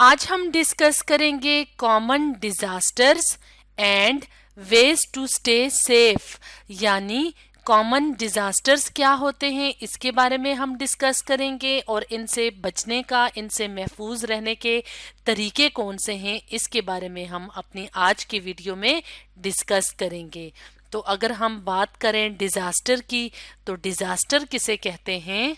आज हम डिस्कस करेंगे common disasters and ways to stay safe, यानी कॉमन डिजास्टर्स क्या होते हैं इसके बारे में हम डिस्कस करेंगे और इनसे बचने का, इनसे महफूज रहने के तरीके कौन से हैं इसके बारे में हम अपनी आज की वीडियो में डिस्कस करेंगे। तो अगर हम बात करें डिजास्टर की, तो डिजास्टर किसे कहते हैं?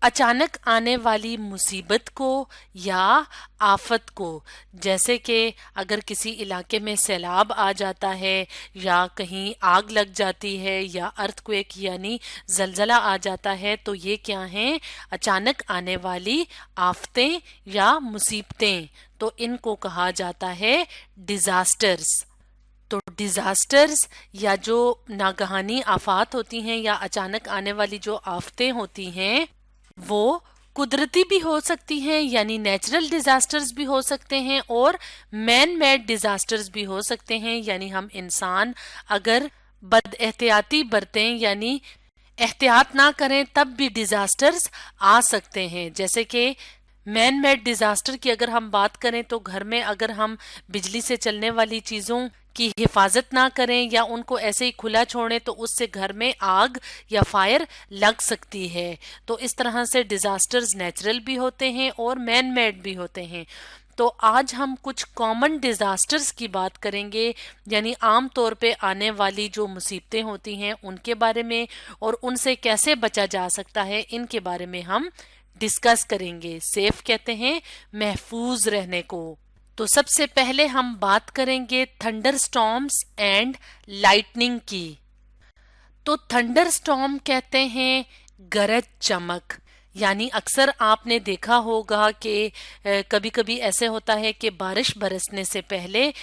अचानक आने वाली मुसीबत को या आफत को, जैसे कि अगर किसी इलाके में सैलाब आ जाता है या कहीं आग लग जाती है या अर्थक्वेक यानी जलजला आ जाता है, तो ये क्या हैं? अचानक आने वाली आफतें या मुसीबतें। तो इनको कहा जाता है डिजास्टर्स। तो डिजास्टर्स या जो नागहानी आफात होती हैं या अचानक आने वाली जो आफतें होती हैं वो कुदरती भी हो सकती हैं, यानी नेचुरल डिजास्टर्स भी हो सकते हैं और मैन मेड डिजास्टर्स भी हो सकते हैं, यानी हम इंसान अगर बद एहतियाती बरतें यानी एहतियात ना करें तब भी डिजास्टर्स आ सकते हैं। जैसे कि मैन मेड डिजास्टर की अगर हम बात करें तो घर में अगर हम बिजली से चलने वाली चीजों की हिफाजत ना करें या उनको ऐसे ही खुला छोड़ें तो उससे घर में आग या फायर लग सकती है। तो इस तरह से डिजास्टर्स नेचुरल भी होते हैं और मैन मेड भी होते हैं। तो आज हम कुछ कॉमन डिजास्टर्स की बात करेंगे, यानी आम तौर पे आने वाली जो मुसीबतें होती हैं उनके बारे में और उनसे कैसे बचा जा सकता है इनके बारे में हम डिस्कस करेंगे। सेफ कहते हैं महफूज रहने को। तो सबसे पहले हम बात करेंगे थंडर स्टॉर्म्स एंड लाइटनिंग की। तो थंडर स्टॉर्म कहते हैं गरज चमक, यानी अक्सर आपने देखा होगा कि कभी कभी ऐसे होता है कि बारिश बरसने से पहले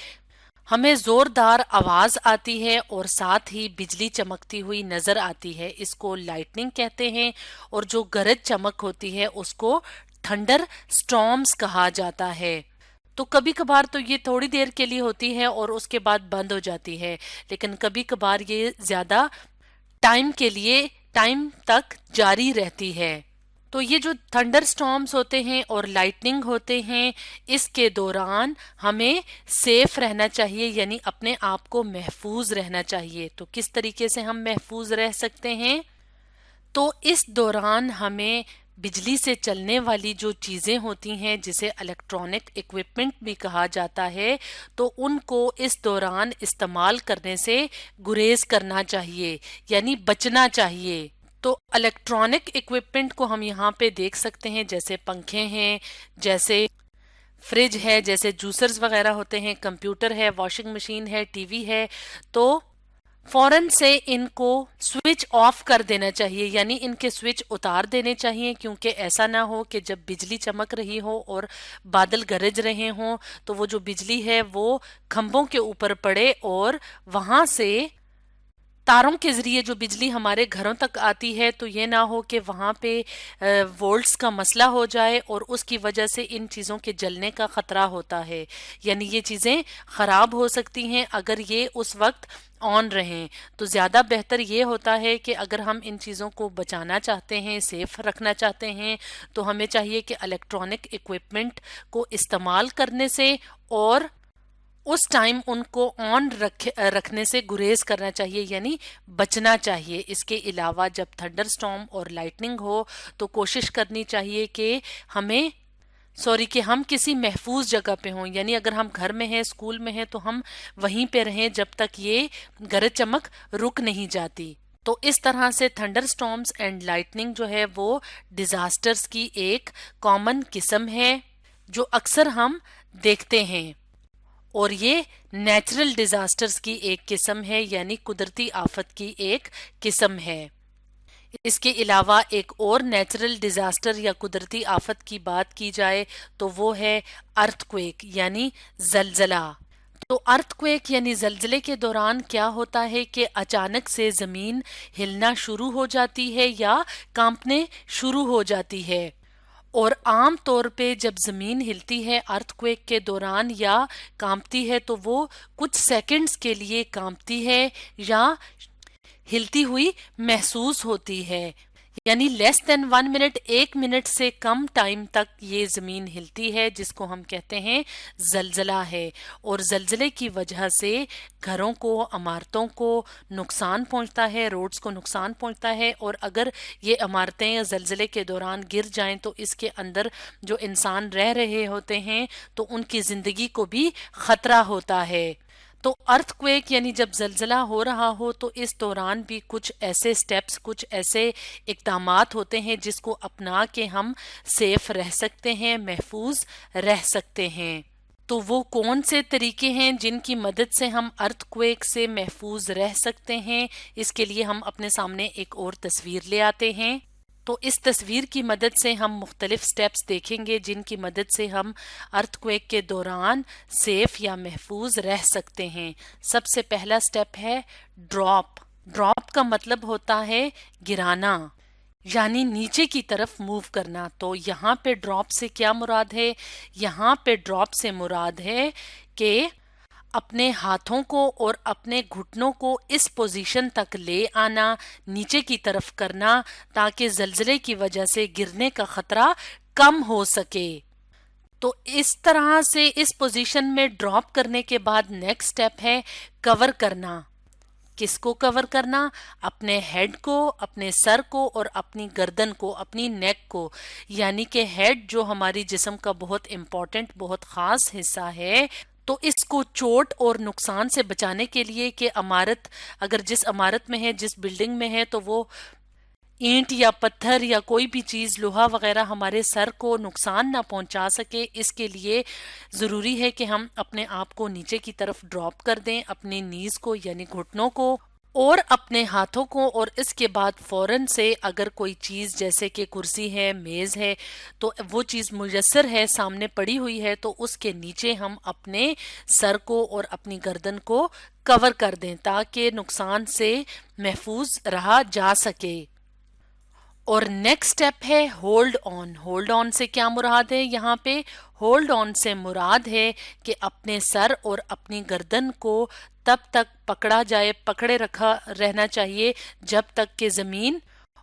हमें जोरदार आवाज आती है और साथ ही बिजली चमकती हुई नजर आती है। इसको लाइटनिंग कहते हैं और जो गरज चमक होती है उसको थंडर स्टॉर्म्स कहा जाता है। तो कभी कभार तो ये थोड़ी देर के लिए होती है और उसके बाद बंद हो जाती है, लेकिन कभी कभार ये ज्यादा टाइम तक जारी रहती है। तो ये जो थंडर स्टॉर्म्स होते हैं और लाइटनिंग होते हैं, इसके दौरान हमें सेफ रहना चाहिए, यानी अपने आप को महफूज रहना चाहिए। तो किस तरीके से हम महफूज रह सकते हैं? तो इस दौरान हमें बिजली से चलने वाली जो चीजें होती हैं जिसे इलेक्ट्रॉनिक इक्विपमेंट भी कहा जाता है, तो उनको इस दौरान इस्तेमाल करने से गुरेज करना चाहिए, यानी बचना चाहिए। तो इलेक्ट्रॉनिक इक्विपमेंट को हम यहाँ पे देख सकते हैं, जैसे पंखे हैं, जैसे फ्रिज है, जैसे जूसर्स वगैरह होते हैं, कंप्यूटर है, वॉशिंग मशीन है, टीवी है। तो फौरन से इनको स्विच ऑफ कर देना चाहिए, यानी इनके स्विच उतार देने चाहिए, क्योंकि ऐसा ना हो कि जब बिजली चमक रही हो और बादल गरज रहे हों तो वो जो बिजली है वो खंभों के ऊपर पड़े और वहां से तारों के जरिए जो बिजली हमारे घरों तक आती है, तो ये ना हो कि वहां पे वोल्ट्स का मसला हो जाए और उसकी वजह से इन चीज़ों के जलने का खतरा होता है, यानी ये चीज़ें खराब हो सकती हैं अगर ये उस वक्त ऑन रहें। तो ज़्यादा बेहतर ये होता है कि अगर हम इन चीज़ों को बचाना चाहते हैं, सेफ रखना चाहते हैं, तो हमें चाहिए कि इलेक्ट्रॉनिक इक्विपमेंट को इस्तेमाल करने से और उस टाइम उनको ऑन रखने से गुरेज करना चाहिए, यानी बचना चाहिए। इसके अलावा जब थंडर स्टॉर्म और लाइटनिंग हो तो कोशिश करनी चाहिए कि हम किसी महफूज जगह पे हों, यानी अगर हम घर में हैं, स्कूल में हैं, तो हम वहीं पे रहें जब तक ये गरज चमक रुक नहीं जाती। तो इस तरह से थंडर स्टॉर्म्स एंड लाइटनिंग जो है वो डिजास्टर्स की एक कॉमन किस्म है जो अक्सर हम देखते हैं, और ये नेचुरल डिजास्टर्स की एक किस्म है, यानी कुदरती आफत की एक किस्म है। इसके अलावा एक और नेचुरल डिजास्टर या कुदरती आफत की बात की जाए तो वो है अर्थक्वेक यानी जलजला। तो अर्थक्वेक यानी जलजले के दौरान क्या होता है कि अचानक से जमीन हिलना शुरू हो जाती है या कांपने शुरू हो जाती है, और आम तौर पे जब जमीन हिलती है अर्थक्वेक के दौरान या कांपती है तो वो कुछ सेकंड्स के लिए कांपती है या हिलती हुई महसूस होती है, یعنی لیس دین 1 منٹ، 1 منٹ سے کم ٹائم تک یہ زمین ہلتی ہے، جس کو ہم کہتے ہیں زلزلہ ہے۔ اور زلزلے کی وجہ سے گھروں کو، عمارتوں کو نقصان پہنچتا ہے، روڈز کو نقصان پہنچتا ہے، اور اگر یہ عمارتیں زلزلے کے دوران گر جائیں تو اس کے اندر جو انسان رہ رہے ہوتے ہیں تو ان کی زندگی کو بھی خطرہ ہوتا ہے۔ تو ارتھ کویک یعنی جب زلزلہ ہو رہا ہو تو اس دوران بھی کچھ ایسے سٹیپس، کچھ ایسے اقدامات ہوتے ہیں جس کو اپنا کے ہم سیف رہ سکتے ہیں، محفوظ رہ سکتے ہیں۔ تو وہ کون سے طریقے ہیں جن کی مدد سے ہم ارتھ کویک سے محفوظ رہ سکتے ہیں؟ اس کے لیے ہم اپنے سامنے ایک اور تصویر لے آتے ہیں۔ تو اس تصویر کی مدد سے ہم مختلف سٹیپس دیکھیں گے جن کی مدد سے ہم ارتھ کویک کے دوران سیف یا محفوظ رہ سکتے ہیں۔ سب سے پہلا سٹیپ ہے ڈراپ۔ ڈراپ کا مطلب ہوتا ہے گرانا، یعنی نیچے کی طرف موو کرنا۔ تو یہاں پہ ڈراپ سے کیا مراد ہے؟ یہاں پہ ڈراپ سے مراد ہے کہ اپنے ہاتھوں کو اور اپنے گھٹنوں کو اس پوزیشن تک لے آنا، نیچے کی طرف کرنا، تاکہ زلزلے کی وجہ سے گرنے کا خطرہ کم ہو سکے۔ تو اس طرح سے اس پوزیشن میں ڈراپ کرنے کے بعد نیکسٹ سٹیپ ہے کور کرنا۔ کس کو کور کرنا؟ اپنے ہیڈ کو، اپنے سر کو اور اپنی گردن کو، اپنی نیک کو۔ یعنی کہ ہیڈ جو ہماری جسم کا بہت امپورٹنٹ، بہت خاص حصہ ہے، تو اس کو چوٹ اور نقصان سے بچانے کے لیے کہ عمارت، اگر جس عمارت میں ہے، جس بلڈنگ میں ہے، تو وہ اینٹ یا پتھر یا کوئی بھی چیز، لوہا وغیرہ ہمارے سر کو نقصان نہ پہنچا سکے، اس کے لیے ضروری ہے کہ ہم اپنے آپ کو نیچے کی طرف ڈراپ کر دیں، اپنے نیز کو یعنی گھٹنوں کو اور اپنے ہاتھوں کو، اور اس کے بعد فوراً سے اگر کوئی چیز جیسے کہ کرسی ہے، میز ہے، تو وہ چیز میسر ہے، سامنے پڑی ہوئی ہے، تو اس کے نیچے ہم اپنے سر کو اور اپنی گردن کو کور کر دیں تاکہ نقصان سے محفوظ رہا جا سکے۔ اور نیکسٹ سٹیپ ہے ہولڈ آن۔ ہولڈ آن سے کیا مراد ہے؟ یہاں پہ ہولڈ آن سے مراد ہے کہ اپنے سر اور اپنی گردن کو تب تک پکڑا جائے، پکڑے رکھا رہنا چاہیے جب تک کہ زمین،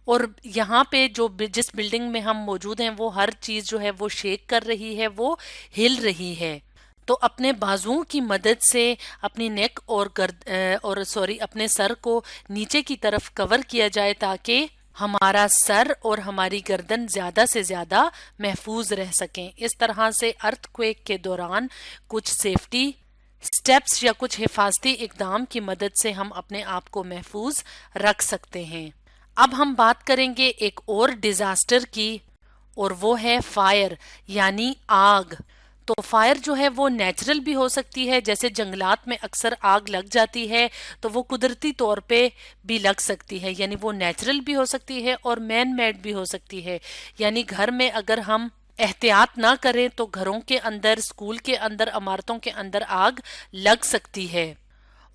اور یہاں پہ جو جس بلڈنگ میں ہم موجود ہیں وہ ہر چیز جو ہے وہ شیک کر رہی ہے، وہ ہل رہی ہے۔ تو اپنے بازوؤں کی مدد سے اپنی نیک اپنے سر کو نیچے کی طرف کور کیا جائے تاکہ ہمارا سر اور ہماری گردن زیادہ سے زیادہ محفوظ رہ سکیں۔ اس طرح سے ارتھ کویک کے دوران کچھ سیفٹی سٹیپس یا کچھ حفاظتی اقدام کی مدد سے ہم اپنے آپ کو محفوظ رکھ سکتے ہیں۔ اب ہم بات کریں گے ایک اور ڈیزاسٹر کی، اور وہ ہے فائر یعنی آگ۔ تو فائر جو ہے وہ نیچرل بھی ہو سکتی ہے، جیسے جنگلات میں اکثر آگ لگ جاتی ہے تو وہ قدرتی طور پہ بھی لگ سکتی ہے، یعنی وہ نیچرل بھی ہو سکتی ہے اور مین میڈ بھی ہو سکتی ہے۔ یعنی گھر میں اگر ہم احتیاط نہ کریں تو گھروں کے اندر، اسکول کے اندر، عمارتوں کے اندر آگ لگ سکتی ہے۔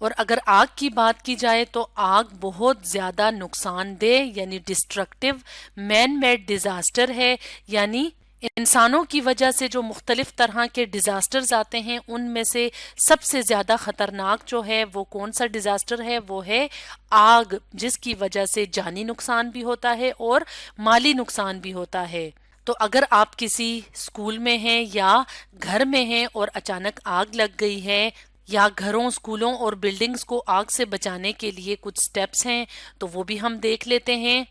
اور اگر آگ کی بات کی جائے تو آگ بہت زیادہ نقصان دہ یعنی ڈسٹرکٹیو مین میڈ ڈیزاسٹر ہے، یعنی انسانوں کی وجہ سے جو مختلف طرح کے ڈیزاسٹرز آتے ہیں ان میں سے سب سے زیادہ خطرناک جو ہے وہ کون سا ڈیزاسٹر ہے؟ وہ ہے آگ، جس کی وجہ سے جانی نقصان بھی ہوتا ہے اور مالی نقصان بھی ہوتا ہے۔ تو اگر آپ کسی اسکول میں ہیں یا گھر میں ہیں اور اچانک آگ لگ گئی ہے، یا گھروں، اسکولوں اور بلڈنگز کو آگ سے بچانے کے لیے کچھ سٹیپس ہیں تو وہ بھی ہم دیکھ لیتے ہیں۔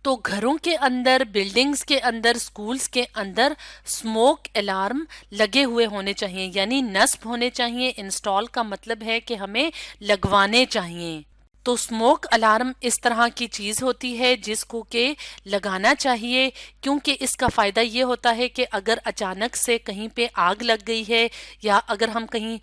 تو گھروں کے اندر، بلڈنگز کے اندر، اسکولز کے اندر اسموک الارم لگے ہوئے ہونے چاہیے، یعنی نصب ہونے چاہیے۔ انسٹال کا مطلب ہے کہ ہمیں لگوانے چاہیے۔ تو اسموک الارم اس طرح کی چیز ہوتی ہے جس کو کہ لگانا چاہیے، کیونکہ اس کا فائدہ یہ ہوتا ہے کہ اگر اچانک سے کہیں پہ آگ لگ گئی ہے، یا اگر ہم کہیں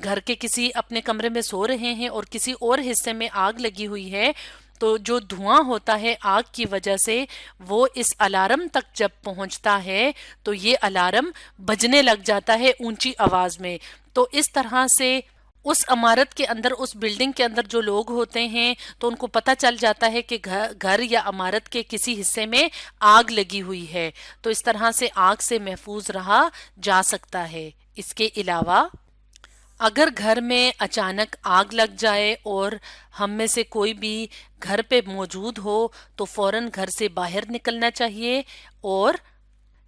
گھر کے کسی اپنے کمرے میں سو رہے ہیں اور کسی اور حصے میں آگ لگی ہوئی ہے، تو جو دھواں ہوتا ہے آگ کی وجہ سے وہ اس الارم تک جب پہنچتا ہے تو یہ الارم بجنے لگ جاتا ہے اونچی آواز میں۔ تو اس طرح سے اس عمارت کے اندر، اس بلڈنگ کے اندر جو لوگ ہوتے ہیں تو ان کو پتہ چل جاتا ہے کہ گھر یا عمارت کے کسی حصے میں آگ لگی ہوئی ہے، تو اس طرح سے آگ سے محفوظ رہا جا سکتا ہے۔ اس کے علاوہ अगर घर में अचानक आग लग जाए और हम में से कोई भी घर पे मौजूद हो तो फौरन घर से बाहर निकलना चाहिए और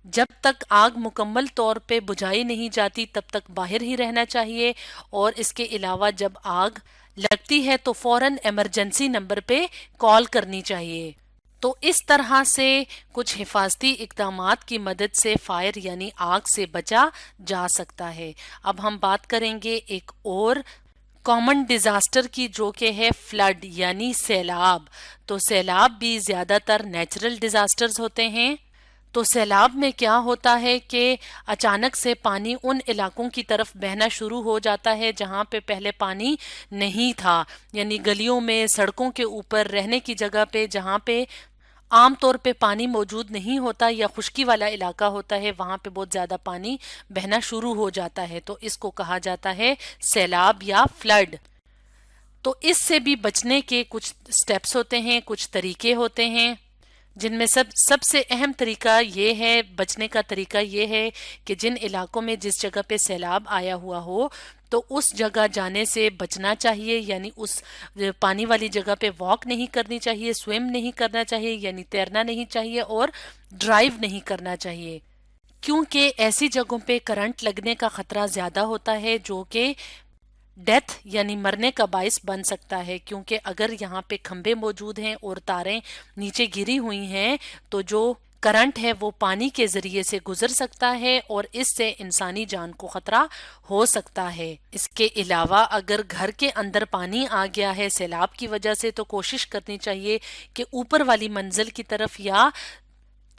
जब तक आग मुकम्मल तौर पे बुझाई नहीं जाती तब तक बाहर ही रहना चाहिए। और इसके अलावा जब आग लगती है तो फौरन इमरजेंसी नंबर पे कॉल करनी चाहिए। तो इस तरह से कुछ हिफाजती इक़दामात की मदद से फायर यानी आग से बचा जा सकता है। अब हम बात करेंगे एक और कॉमन डिजास्टर की, जो कि है फ्लड यानी सैलाब। तो सैलाब भी ज्यादातर नेचुरल डिजास्टर्स होते हैं। तो सैलाब में क्या होता है कि अचानक से पानी उन इलाकों की तरफ बहना शुरू हो जाता है जहां पे पहले पानी नहीं था, यानी गलियों में, सड़कों के ऊपर, रहने की जगह पे जहां पे आम तौर पे पानी मौजूद नहीं होता या खुश्की वाला इलाका होता है, वहां पे बहुत ज्यादा पानी बहना शुरू हो जाता है। तो इसको कहा जाता है सैलाब या फ्लड। तो इससे भी बचने के कुछ स्टेप्स होते हैं, कुछ तरीके होते हैं, जिनमें सबसे अहम तरीका ये है, बचने का तरीका ये है कि जिन इलाकों में जिस जगह पे सैलाब आया हुआ हो तो उस जगह जाने से बचना चाहिए, यानी उस पानी वाली जगह पे वॉक नहीं करनी चाहिए, स्विम नहीं करना चाहिए यानी तैरना नहीं चाहिए और ड्राइव नहीं करना चाहिए, क्योंकि ऐसी जगहों पे करंट लगने का खतरा ज्यादा होता है जो कि डेथ यानी मरने का बायस बन सकता है। क्योंकि अगर यहाँ पे खंभे मौजूद हैं और तारें नीचे गिरी हुई हैं तो जो करंट है वो पानी के जरिए से गुजर सकता है और इससे इंसानी जान को खतरा हो सकता है। इसके अलावा अगर घर के अंदर पानी आ गया है सैलाब की वजह से तो कोशिश करनी चाहिए कि ऊपर वाली मंजिल की तरफ या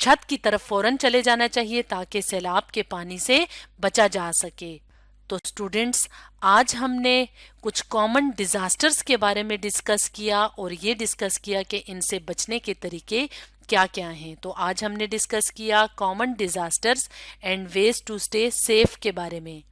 छत की तरफ फौरन चले जाना चाहिए ताकि सैलाब के पानी से बचा जा सके। तो स्टूडेंट्स, आज हमने कुछ कॉमन डिजास्टर्स के बारे में डिस्कस किया और ये डिस्कस किया कि इनसे बचने के तरीके क्या क्या हैं। तो आज हमने डिस्कस किया common disasters and ways to stay safe के बारे में।